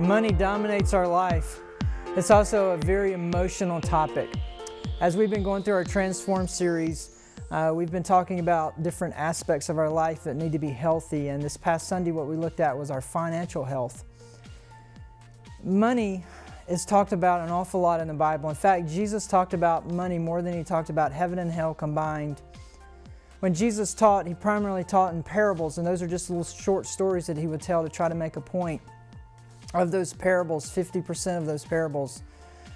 Money dominates our life. It's also a very emotional topic. As we've been going through our Transform series, we've been talking about different aspects of our life that need to be healthy, and this past Sunday what we looked at was our financial health. Money is talked about an awful lot in the Bible. In fact, Jesus talked about money more than he talked about heaven and hell combined. When Jesus taught, he primarily taught in parables, and those are just little short stories that he would tell to try to make a point. Of those parables, 50% of those parables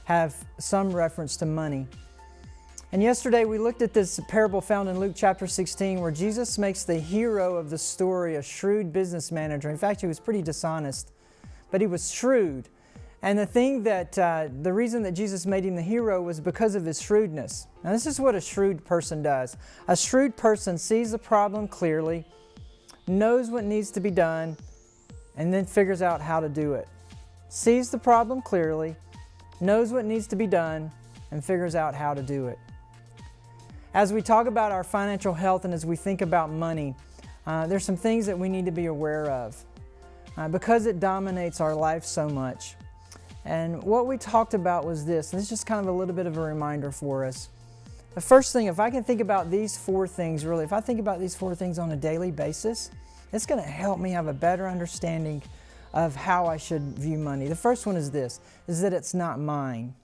have some reference to money. And yesterday we looked at this parable found in Luke chapter 16 where Jesus makes the hero of the story a shrewd business manager. In fact, he was pretty dishonest, but he was shrewd. And the reason that Jesus made him the hero was because of his shrewdness. Now this is what a shrewd person does. A shrewd person sees the problem clearly, knows what needs to be done, and then figures out how to do it. Sees the problem clearly, knows what needs to be done, and figures out how to do it. As we talk about our financial health and as we think about money, there's some things that we need to be aware of because it dominates our life so much. And what we talked about was this, and this is just kind of a little bit of a reminder for us. The first thing, if I can think about these four things, really, if I think about these four things on a daily basis, it's going to help me have a better understanding of how I should view money. The first one is this, is that it's not mine.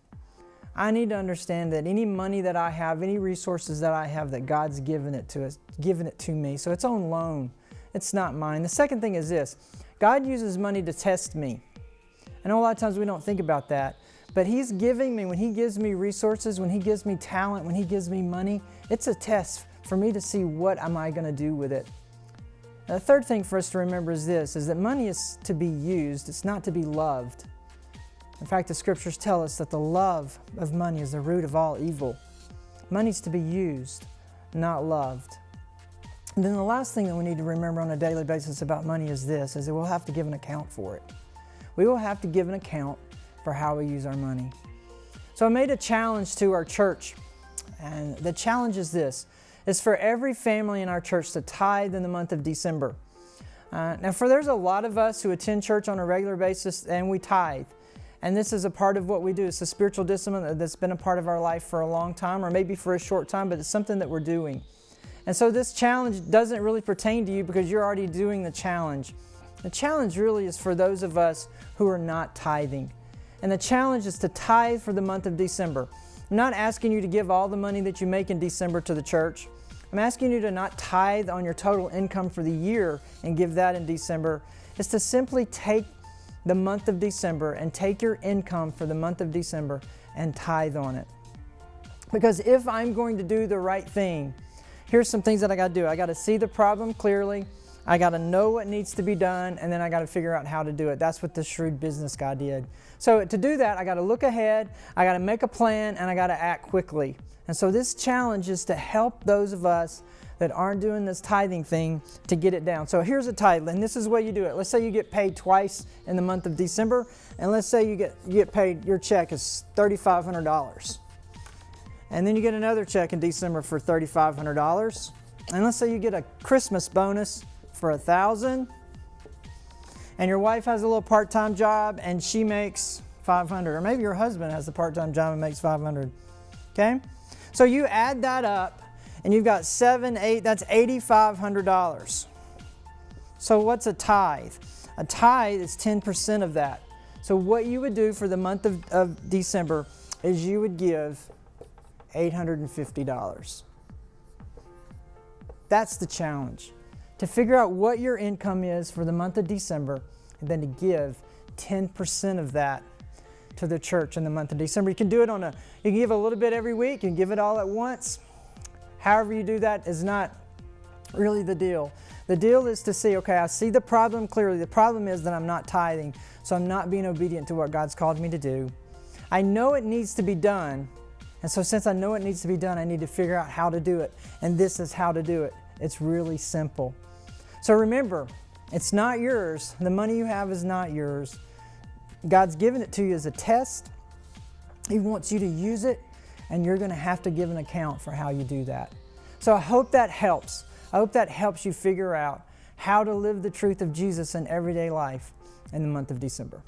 I need to understand that any money that I have, any resources that I have, that God's given it to me. So it's on loan. It's not mine. The second thing is this, God uses money to test me. I know a lot of times we don't think about that, but He's giving me, when He gives me resources, when He gives me talent, when He gives me money, it's a test for me to see what am I going to do with it. Now, the third thing for us to remember is this, is that money is to be used, it's not to be loved. In fact, the scriptures tell us that the love of money is the root of all evil. Money's to be used, not loved. And then the last thing that we need to remember on a daily basis about money is this, is that we'll have to give an account for it. We will have to give an account for how we use our money. So I made a challenge to our church, and the challenge is this, is for every family in our church to tithe in the month of December. Now there's a lot of us who attend church on a regular basis and we tithe. And this is a part of what we do. It's a spiritual discipline that's been a part of our life for a long time, or maybe for a short time, but it's something that we're doing. And so this challenge doesn't really pertain to you because you're already doing the challenge. The challenge really is for those of us who are not tithing. And the challenge is to tithe for the month of December. I'm not asking you to give all the money that you make in December to the church. I'm asking you to not tithe on your total income for the year and give that in December. It's to simply take the month of December and take your income for the month of December and tithe on it. Because if I'm going to do the right thing, here's some things that I got to do. I got to see the problem clearly. I got to know what needs to be done, and then I got to figure out how to do it. That's what the shrewd business guy did. So to do that, I got to look ahead, I got to make a plan, and I got to act quickly. And so this challenge is to help those of us that aren't doing this tithing thing to get it down. So here's a tithe, and this is the way you do it. Let's say you get paid twice in the month of December, and let's say you get paid, your check is $3,500. And then you get another check in December for $3,500. And let's say you get a Christmas bonus for $1,000, and your wife has a little part-time job and she makes $500, or maybe your husband has a part-time job and makes $500. Okay, so you add that up, and you've got that's $8,500. So what's a tithe? A tithe is 10% of that. So what you would do for the month of December is you would give $850. That's the challenge. To figure out what your income is for the month of December, and then to give 10% of that to the church in the month of December. You can do it you can give a little bit every week, you can give it all at once. However you do that is not really the deal. The deal is to see, okay, I see the problem clearly. The problem is that I'm not tithing, so I'm not being obedient to what God's called me to do. I know it needs to be done, and so since I know it needs to be done, I need to figure out how to do it, and this is how to do it. It's really simple. So remember, it's not yours. The money you have is not yours. God's given it to you as a test. He wants you to use it, and you're going to have to give an account for how you do that. So I hope that helps. I hope that helps you figure out how to live the truth of Jesus in everyday life in the month of December.